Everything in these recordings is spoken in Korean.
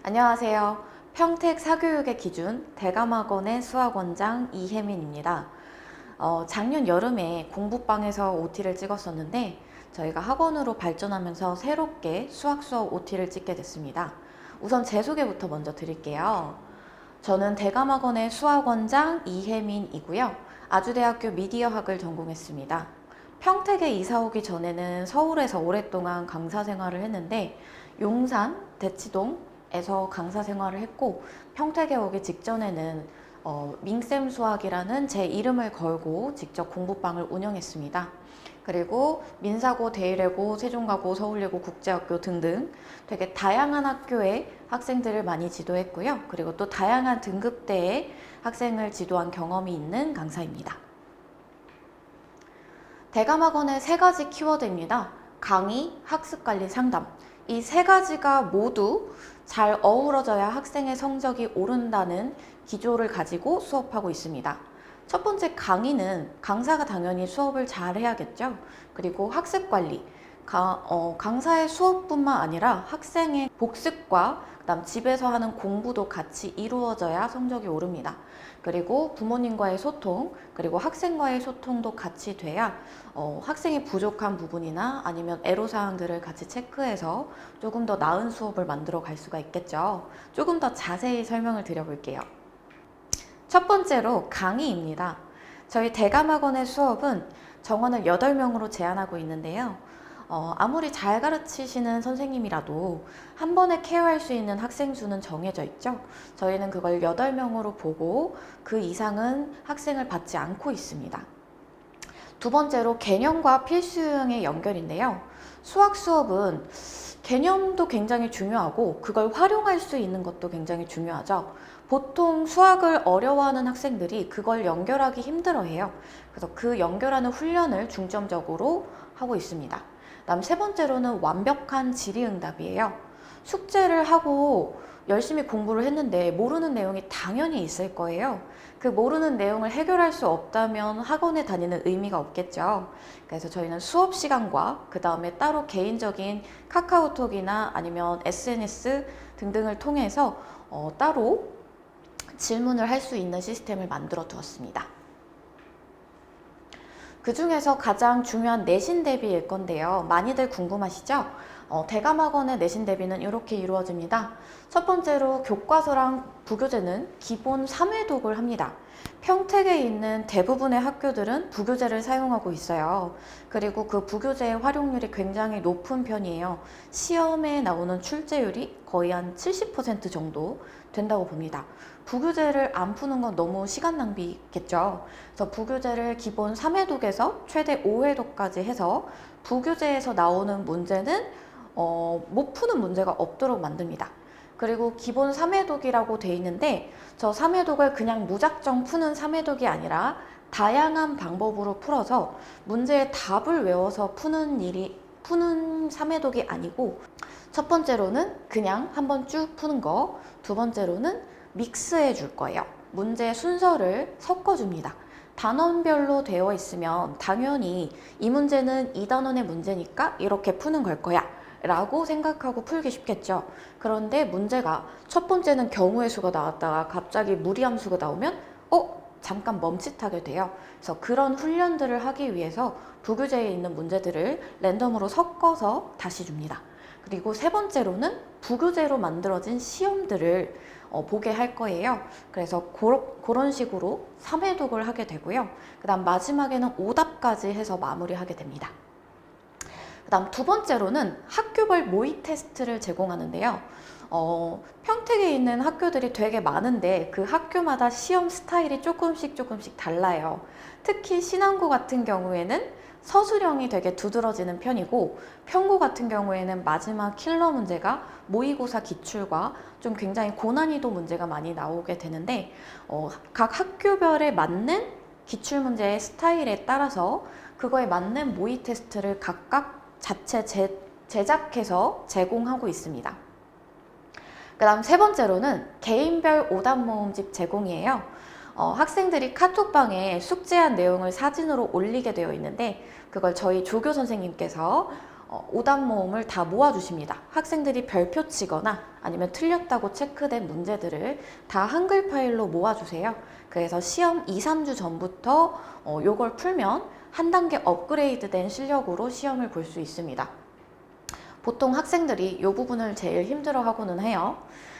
안녕하세요. 평택 사교육의 기준 대감학원의 수학원장 이혜민입니다. 작년 여름에 공부방에서 OT를 찍었었는데 저희가 학원으로 발전하면서 새롭게 수학 수업 OT를 찍게 됐습니다. 우선 제 소개부터 먼저 드릴게요. 저는 대감학원의 수학원장 이혜민이고요. 아주대학교 미디어학을 전공했습니다. 평택에 이사 오기 전에는 서울에서 오랫동안 강사 생활을 했는데 용산, 대치동에서 강사 생활을 했고 평택에 오기 직전에는 밍쌤 수학이라는 제 이름을 걸고 직접 공부방을 운영했습니다. 그리고 민사고, 대일외고, 세종가고, 서울예고, 국제학교 등등 되게 다양한 학교의 학생들을 많이 지도했고요. 그리고 또 다양한 등급대의 학생을 지도한 경험이 있는 강사입니다. 대감학원의 세 가지 키워드입니다. 강의, 학습관리, 상담. 이 세 가지가 모두 잘 어우러져야 학생의 성적이 오른다는 기조를 가지고 수업하고 있습니다. 첫 번째 강의는 강사가 당연히 수업을 잘 해야겠죠. 그리고 학습관리. 강사의 수업뿐만 아니라 학생의 복습과 그다음 집에서 하는 공부도 같이 이루어져야 성적이 오릅니다. 그리고 부모님과의 소통, 그리고 학생과의 소통도 같이 돼야 학생이 부족한 부분이나 아니면 애로사항들을 같이 체크해서 조금 더 나은 수업을 만들어 갈 수가 있겠죠. 조금 더 자세히 설명을 드려볼게요. 첫 번째로 강의입니다. 저희 대감학원의 수업은 정원을 8명으로 제한하고 있는데요. 아무리 잘 가르치시는 선생님이라도 한 번에 케어할 수 있는 학생 수는 정해져 있죠. 저희는 그걸 8명으로 보고 그 이상은 학생을 받지 않고 있습니다. 두 번째로 개념과 필수 유형의 연결인데요. 수학 수업은 개념도 굉장히 중요하고 그걸 활용할 수 있는 것도 굉장히 중요하죠. 보통 수학을 어려워하는 학생들이 그걸 연결하기 힘들어해요. 그래서 그 연결하는 훈련을 중점적으로 하고 있습니다. 다음 세 번째로는 완벽한 질의응답이에요. 숙제를 하고 열심히 공부를 했는데 모르는 내용이 당연히 있을 거예요. 그 모르는 내용을 해결할 수 없다면 학원에 다니는 의미가 없겠죠. 그래서 저희는 수업 시간과 그 다음에 따로 개인적인 카카오톡이나 아니면 SNS 등등을 통해서 따로 질문을 할 수 있는 시스템을 만들어 두었습니다. 그 중에서 가장 중요한 내신 대비일 건데요. 많이들 궁금하시죠? 대감학원의 내신 대비는 이렇게 이루어집니다. 첫 번째로 교과서랑 부교재는 기본 3회독을 합니다. 평택에 있는 대부분의 학교들은 부교재를 사용하고 있어요. 그리고 그 부교재의 활용률이 굉장히 높은 편이에요. 시험에 나오는 출제율이 거의 한 70% 정도 된다고 봅니다. 부교재를 안 푸는 건 너무 시간 낭비겠죠. 그래서 부교재를 기본 3회독에서 최대 5회독까지 해서 부교재에서 나오는 문제는 못 푸는 문제가 없도록 만듭니다. 그리고 기본 3회독이라고 돼 있는데 저 3회독을 그냥 무작정 푸는 3회독이 아니라 다양한 방법으로 풀어서 문제의 답을 외워서 푸는 3회독이 아니고 첫 번째로는 그냥 한번 쭉 푸는 거, 두 번째로는 믹스해 줄 거예요. 문제 순서를 섞어줍니다. 단원별로 되어 있으면 당연히 이 문제는 이 단원의 문제니까 이렇게 푸는 걸 거야 라고 생각하고 풀기 쉽겠죠. 그런데 문제가 첫 번째는 경우의 수가 나왔다가 갑자기 무리함수가 나오면 잠깐 멈칫하게 돼요. 그래서 그런 훈련들을 하기 위해서 부교재에 있는 문제들을 랜덤으로 섞어서 다시 줍니다. 그리고 세 번째로는 부교재로 만들어진 시험들을 보게 할 거예요. 그래서 그런 식으로 3회독을 하게 되고요. 그 다음 마지막에는 오답까지 해서 마무리하게 됩니다. 그 다음 두 번째로는 학교별 모의 테스트를 제공하는데요. 평택에 있는 학교들이 되게 많은데 그 학교마다 시험 스타일이 조금씩 달라요. 특히 신안고 같은 경우에는 서술형이 되게 두드러지는 편이고 평고 같은 경우에는 마지막 킬러 문제가 모의고사 기출과 좀 굉장히 고난이도 문제가 많이 나오게 되는데 각 학교별에 맞는 기출문제의 스타일에 따라서 그거에 맞는 모의 테스트를 각각 자체 제작해서 제공하고 있습니다. 그 다음 세 번째로는 개인별 오답 모음집 제공이에요. 학생들이 카톡방에 숙제한 내용을 사진으로 올리게 되어 있는데 그걸 저희 조교 선생님께서 오답 모음을 다 모아주십니다. 학생들이 별표 치거나 아니면 틀렸다고 체크된 문제들을 다 한글 파일로 모아주세요. 그래서 시험 2, 3주 전부터 요걸 풀면 한 단계 업그레이드된 실력으로 시험을 볼 수 있습니다. 보통 학생들이 이 부분을 제일 힘들어하고는 해요.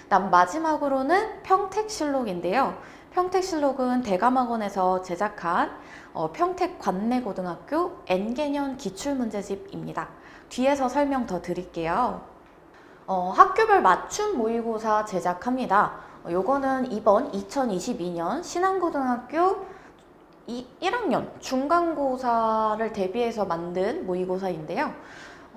다음 마지막으로는 평택실록인데요. 평택실록은 대감학원에서 제작한 평택관내고등학교 N개년 기출문제집입니다. 뒤에서 설명 더 드릴게요. 학교별 맞춤 모의고사 제작합니다. 요거는 이번 2022년 신안고등학교 1학년 중간고사를 대비해서 만든 모의고사인데요.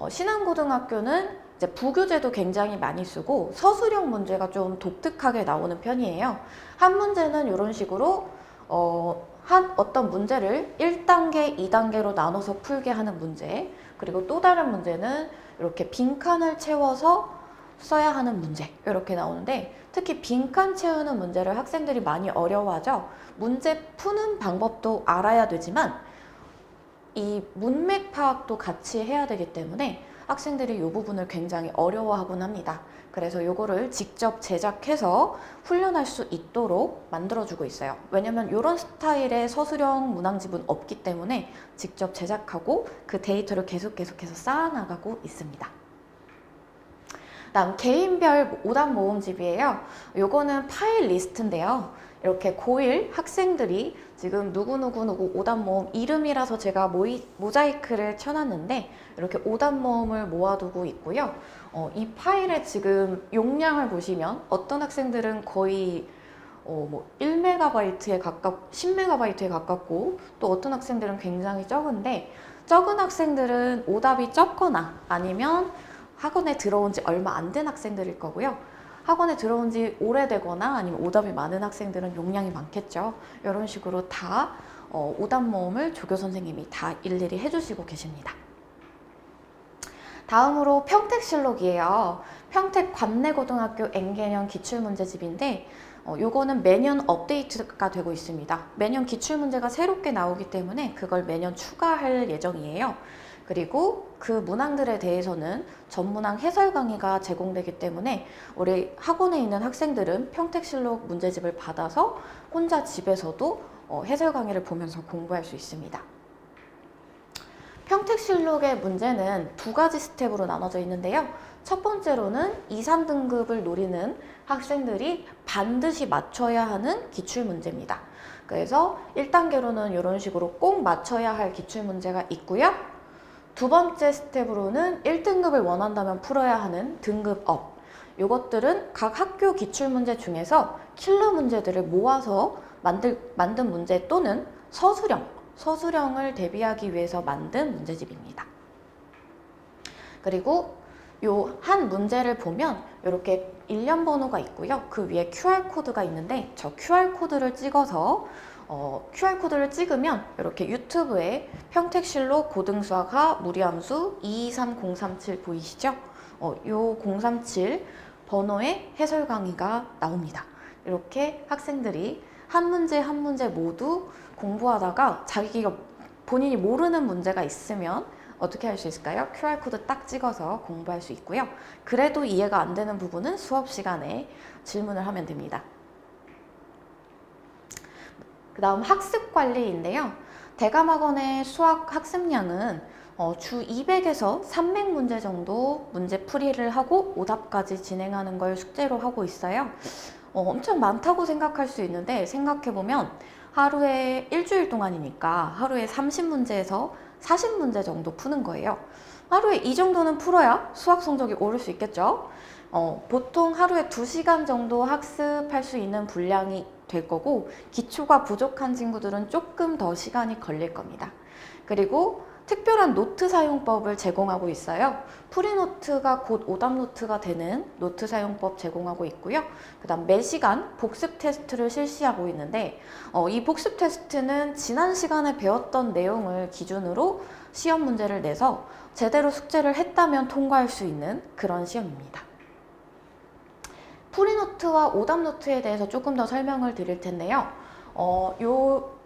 신안고등학교는 이제 부교재도 굉장히 많이 쓰고 서술형 문제가 좀 독특하게 나오는 편이에요. 한 문제는 이런 식으로 어떤 문제를 1단계, 2단계로 나눠서 풀게 하는 문제, 그리고 또 다른 문제는 이렇게 빈칸을 채워서 써야 하는 문제, 이렇게 나오는데 특히 빈칸 채우는 문제를 학생들이 많이 어려워하죠. 문제 푸는 방법도 알아야 되지만 이 문맥 파악도 같이 해야 되기 때문에 학생들이 이 부분을 굉장히 어려워하곤 합니다. 그래서 이거를 직접 제작해서 훈련할 수 있도록 만들어주고 있어요. 왜냐면 이런 스타일의 서술형 문항집은 없기 때문에 직접 제작하고 그 데이터를 계속해서 쌓아나가고 있습니다. 다음 개인별 오답 모음집이에요. 요거는 파일 리스트인데요. 이렇게 고1 학생들이 지금 누구누구 오답 모음 이름이라서 제가 모자이크를 쳐놨는데 이렇게 오답 모음을 모아두고 있고요. 이 파일의 지금 용량을 보시면 어떤 학생들은 거의 1MB에 10MB에 가깝고 또 어떤 학생들은 굉장히 적은데 적은 학생들은 오답이 적거나 아니면 학원에 들어온 지 얼마 안 된 학생들일 거고요. 학원에 들어온 지 오래되거나 아니면 오답이 많은 학생들은 용량이 많겠죠. 이런 식으로 다 오답 모음을 조교 선생님이 다 일일이 해주시고 계십니다. 다음으로 평택실록이에요. 평택관내고등학교 N개년 기출문제집인데 요거는 매년 업데이트가 되고 있습니다. 매년 기출문제가 새롭게 나오기 때문에 그걸 매년 추가할 예정이에요. 그리고 그 문항들에 대해서는 전문항 해설 강의가 제공되기 때문에 우리 학원에 있는 학생들은 평택실록 문제집을 받아서 혼자 집에서도 해설 강의를 보면서 공부할 수 있습니다. 평택실록의 문제는 두 가지 스텝으로 나눠져 있는데요. 첫 번째로는 2, 3등급을 노리는 학생들이 반드시 맞춰야 하는 기출문제입니다. 그래서 1단계로는 이런 식으로 꼭 맞춰야 할 기출문제가 있고요. 두 번째 스텝으로는 1등급을 원한다면 풀어야 하는 등급업. 이것들은 각 학교 기출문제 중에서 킬러 문제들을 모아서 만든 문제 또는 서술형을 대비하기 위해서 만든 문제집입니다. 그리고 요 한 문제를 보면 이렇게 일련 번호가 있고요. 그 위에 QR코드가 있는데 저 QR코드를 찍어서 QR코드를 찍으면 이렇게 유튜브에 평택실록 고등수학하 무리함수 223037 보이시죠? 요 037 번호의 해설 강의가 나옵니다. 이렇게 학생들이 한 문제 한 문제 모두 공부하다가 자기가 본인이 모르는 문제가 있으면 어떻게 할 수 있을까요? QR코드 딱 찍어서 공부할 수 있고요. 그래도 이해가 안 되는 부분은 수업 시간에 질문을 하면 됩니다. 그 다음 학습관리인데요. 대감학원의 수학 학습량은 주 200에서 300문제 정도 문제 풀이를 하고 오답까지 진행하는 걸 숙제로 하고 있어요. 엄청 많다고 생각할 수 있는데 생각해보면 하루에 일주일 동안이니까 하루에 30문제에서 40문제 정도 푸는 거예요. 하루에 이 정도는 풀어야 수학 성적이 오를 수 있겠죠. 보통 하루에 2시간 정도 학습할 수 있는 분량이 될 거고 기초가 부족한 친구들은 조금 더 시간이 걸릴 겁니다. 그리고 특별한 노트 사용법을 제공하고 있어요. 프리노트가 곧 오답노트가 되는 노트 사용법 제공하고 있고요. 그 다음 매시간 복습 테스트를 실시하고 있는데 이 복습 테스트는 지난 시간에 배웠던 내용을 기준으로 시험 문제를 내서 제대로 숙제를 했다면 통과할 수 있는 그런 시험입니다. 프리노트와 오답노트에 대해서 조금 더 설명을 드릴 텐데요.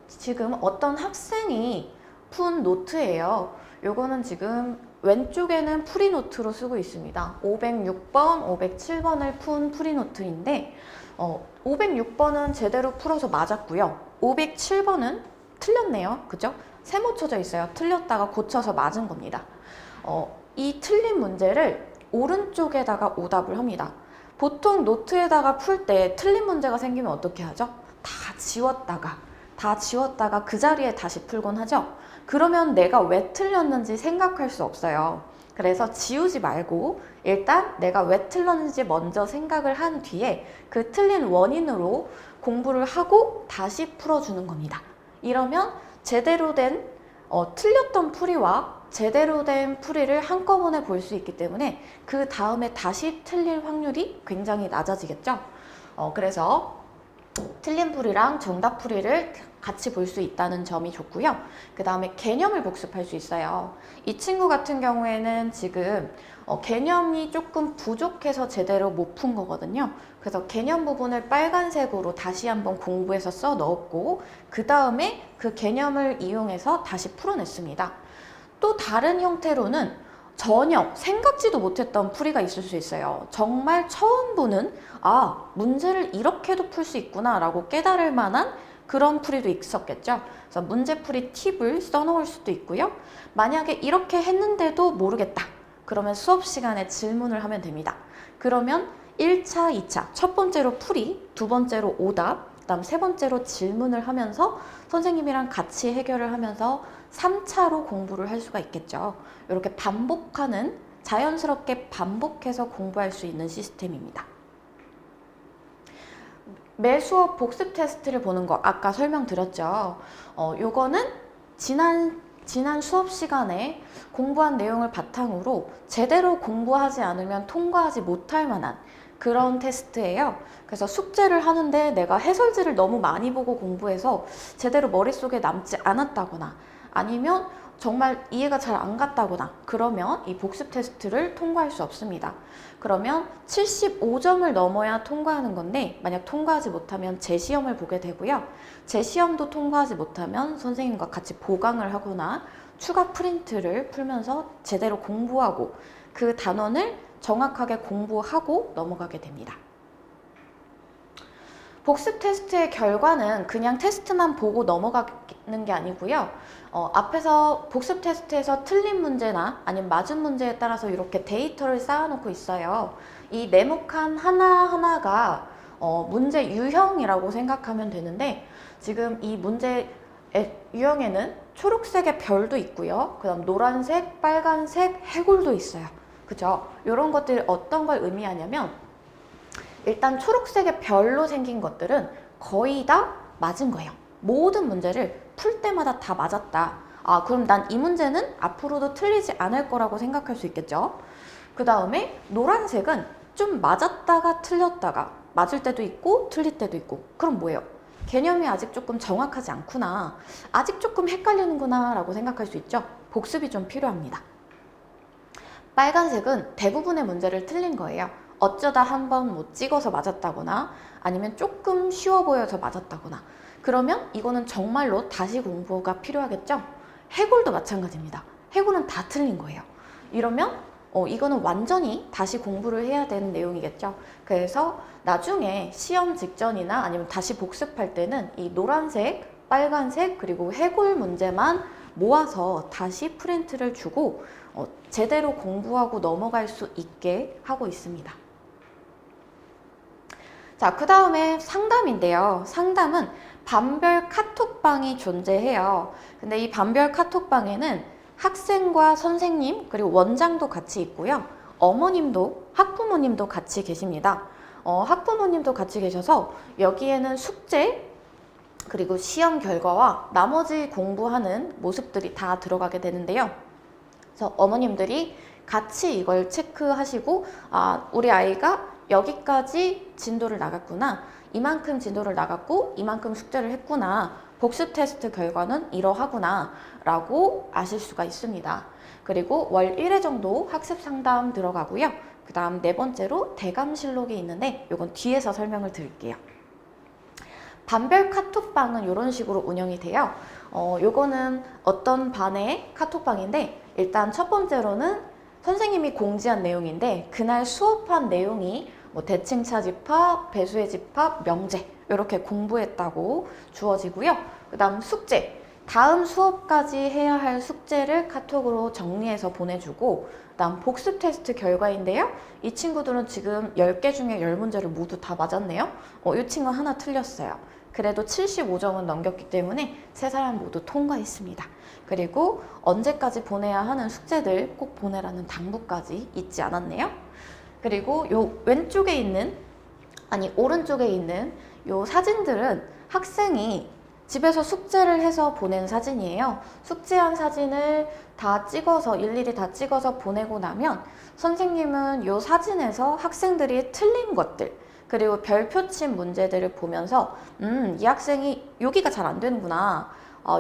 지금 어떤 학생이 푼 노트예요. 요거는 지금 왼쪽에는 풀이노트로 쓰고 있습니다. 506번, 507번을 푼 풀이노트인데 506번은 제대로 풀어서 맞았고요. 507번은 틀렸네요. 그죠? 세모 쳐져 있어요. 틀렸다가 고쳐서 맞은 겁니다. 이 틀린 문제를 오른쪽에다가 오답을 합니다. 보통 노트에다가 풀 때 틀린 문제가 생기면 어떻게 하죠? 다 지웠다가 그 자리에 다시 풀곤 하죠. 그러면 내가 왜 틀렸는지 생각할 수 없어요. 그래서 지우지 말고 일단 내가 왜 틀렸는지 먼저 생각을 한 뒤에 그 틀린 원인으로 공부를 하고 다시 풀어주는 겁니다. 이러면 제대로 된 틀렸던 풀이와 제대로 된 풀이를 한꺼번에 볼 수 있기 때문에 그 다음에 다시 틀릴 확률이 굉장히 낮아지겠죠. 그래서 틀린 풀이랑 정답 풀이를 같이 볼 수 있다는 점이 좋고요. 그 다음에 개념을 복습할 수 있어요. 이 친구 같은 경우에는 지금 개념이 조금 부족해서 제대로 못 푼 거거든요. 그래서 개념 부분을 빨간색으로 다시 한번 공부해서 써 넣었고 그 다음에 그 개념을 이용해서 다시 풀어냈습니다. 또 다른 형태로는 전혀 생각지도 못했던 풀이가 있을 수 있어요. 정말 처음 보는 문제를 이렇게도 풀 수 있구나 라고 깨달을 만한 그런 풀이도 있었겠죠. 그래서 문제풀이 팁을 써놓을 수도 있고요. 만약에 이렇게 했는데도 모르겠다. 그러면 수업 시간에 질문을 하면 됩니다. 그러면 1차, 2차, 첫 번째로 풀이, 두 번째로 오답, 그 다음 세 번째로 질문을 하면서 선생님이랑 같이 해결을 하면서 3차로 공부를 할 수가 있겠죠. 이렇게 반복하는, 자연스럽게 반복해서 공부할 수 있는 시스템입니다. 매 수업 복습 테스트를 보는 거 아까 설명드렸죠. 요거는 지난 수업 시간에 공부한 내용을 바탕으로 제대로 공부하지 않으면 통과하지 못할 만한 그런 테스트예요. 그래서 숙제를 하는데 내가 해설지를 너무 많이 보고 공부해서 제대로 머릿속에 남지 않았다거나 아니면 정말 이해가 잘 안 갔다거나 그러면 이 복습 테스트를 통과할 수 없습니다. 그러면 75점을 넘어야 통과하는 건데 만약 통과하지 못하면 재시험을 보게 되고요. 재시험도 통과하지 못하면 선생님과 같이 보강을 하거나 추가 프린트를 풀면서 제대로 공부하고 그 단원을 정확하게 공부하고 넘어가게 됩니다. 복습 테스트의 결과는 그냥 테스트만 보고 넘어가는 게 아니고요. 앞에서 복습 테스트에서 틀린 문제나 아니면 맞은 문제에 따라서 이렇게 데이터를 쌓아놓고 있어요. 이 네모칸 하나하나가 문제 유형이라고 생각하면 되는데 지금 이 문제 유형에는 초록색의 별도 있고요. 그 다음 노란색, 빨간색, 해골도 있어요. 그죠? 이런 것들이 어떤 걸 의미하냐면 일단 초록색의 별로 생긴 것들은 거의 다 맞은 거예요. 모든 문제를 풀 때마다 다 맞았다. 그럼 난 이 문제는 앞으로도 틀리지 않을 거라고 생각할 수 있겠죠. 그 다음에 노란색은 좀 맞았다가 틀렸다가 맞을 때도 있고 틀릴 때도 있고 그럼 뭐예요? 개념이 아직 조금 정확하지 않구나. 아직 조금 헷갈리는구나 라고 생각할 수 있죠. 복습이 좀 필요합니다. 빨간색은 대부분의 문제를 틀린 거예요. 어쩌다 한번 뭐 찍어서 맞았다거나 아니면 조금 쉬워 보여서 맞았다거나 그러면 이거는 정말로 다시 공부가 필요하겠죠? 해골도 마찬가지입니다. 해골은 다 틀린 거예요. 이러면 이거는 완전히 다시 공부를 해야 되는 내용이겠죠. 그래서 나중에 시험 직전이나 아니면 다시 복습할 때는 이 노란색, 빨간색 그리고 해골 문제만 모아서 다시 프린트를 주고 제대로 공부하고 넘어갈 수 있게 하고 있습니다. 자, 그 다음에 상담인데요. 상담은 반별 카톡방이 존재해요. 근데 이 반별 카톡방에는 학생과 선생님 그리고 원장도 같이 있고요. 어머님도 학부모님도 같이 계십니다. 학부모님도 같이 계셔서 여기에는 숙제 그리고 시험 결과와 나머지 공부하는 모습들이 다 들어가게 되는데요. 그래서 어머님들이 같이 이걸 체크하시고 우리 아이가 여기까지 진도를 나갔구나. 이만큼 진도를 나갔고 이만큼 숙제를 했구나. 복습 테스트 결과는 이러하구나 라고 아실 수가 있습니다. 그리고 월 1회 정도 학습 상담 들어가고요. 그 다음 네 번째로 대감실록이 있는데 이건 뒤에서 설명을 드릴게요. 반별 카톡방은 이런 식으로 운영이 돼요. 요거는 어떤 반의 카톡방인데 일단 첫 번째로는 선생님이 공지한 내용인데 그날 수업한 내용이 뭐 대칭차 집합, 배수의 집합, 명제 이렇게 공부했다고 주어지고요. 그 다음 숙제, 다음 수업까지 해야 할 숙제를 카톡으로 정리해서 보내주고, 그 다음 복습 테스트 결과인데요. 이 친구들은 지금 10개 중에 10문제를 모두 다 맞았네요. 이 친구 하나 틀렸어요. 그래도 75점은 넘겼기 때문에 세 사람 모두 통과했습니다. 그리고 언제까지 보내야 하는 숙제들 꼭 보내라는 당부까지 잊지 않았네요. 그리고 요 왼쪽에 있는, 아니 오른쪽에 있는 요 사진들은 학생이 집에서 숙제를 해서 보낸 사진이에요. 숙제한 사진을 다 찍어서 일일이 다 찍어서 보내고 나면 선생님은 요 사진에서 학생들이 틀린 것들 그리고 별표 친 문제들을 보면서 이 학생이 여기가 잘 안 되는구나.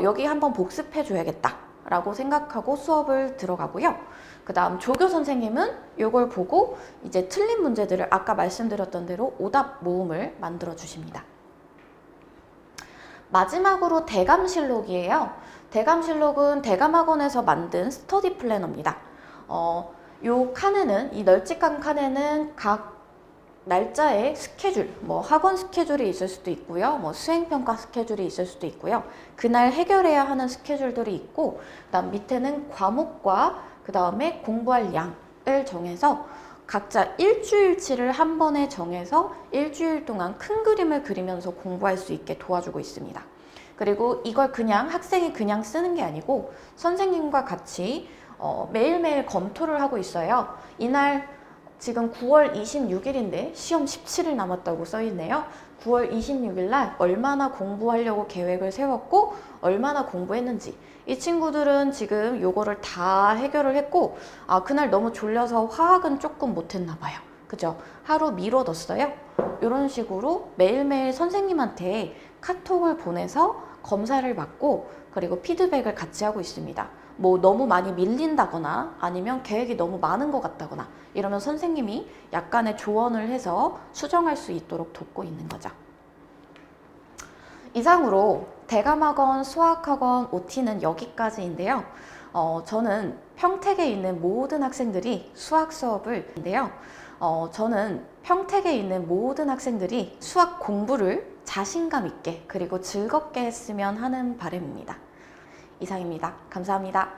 여기 한번 복습해 줘야겠다 라고 생각하고 수업을 들어가고요. 그 다음 조교 선생님은 이걸 보고 이제 틀린 문제들을 아까 말씀드렸던 대로 오답 모음을 만들어 주십니다. 마지막으로 대감실록이에요. 대감실록은 대감학원에서 만든 스터디 플래너입니다. 요 칸에는, 이 널찍한 칸에는 각 날짜의 스케줄, 뭐 학원 스케줄이 있을 수도 있고요. 뭐 수행평가 스케줄이 있을 수도 있고요. 그날 해결해야 하는 스케줄들이 있고, 그다음 밑에는 과목과 그 다음에 공부할 양을 정해서 각자 일주일치를 한 번에 정해서 일주일 동안 큰 그림을 그리면서 공부할 수 있게 도와주고 있습니다. 그리고 이걸 그냥 학생이 그냥 쓰는 게 아니고 선생님과 같이 매일매일 검토를 하고 있어요. 이날 지금 9월 26일인데 시험 17일 남았다고 써있네요. 9월 26일 날 얼마나 공부하려고 계획을 세웠고 얼마나 공부했는지, 이 친구들은 지금 요거를 다 해결을 했고 그날 너무 졸려서 화학은 조금 못했나 봐요. 그죠? 하루 미뤄뒀어요. 이런 식으로 매일매일 선생님한테 카톡을 보내서 검사를 받고 그리고 피드백을 같이 하고 있습니다. 뭐 너무 많이 밀린다거나 아니면 계획이 너무 많은 것 같다거나 이러면 선생님이 약간의 조언을 해서 수정할 수 있도록 돕고 있는 거죠. 이상으로 대감학원, 수학학원, OT는 여기까지인데요. 저는 평택에 있는 모든 학생들이 수학 수업을 인데요. 저는 평택에 있는 모든 학생들이 수학 공부를 자신감 있게 그리고 즐겁게 했으면 하는 바람입니다. 이상입니다. 감사합니다.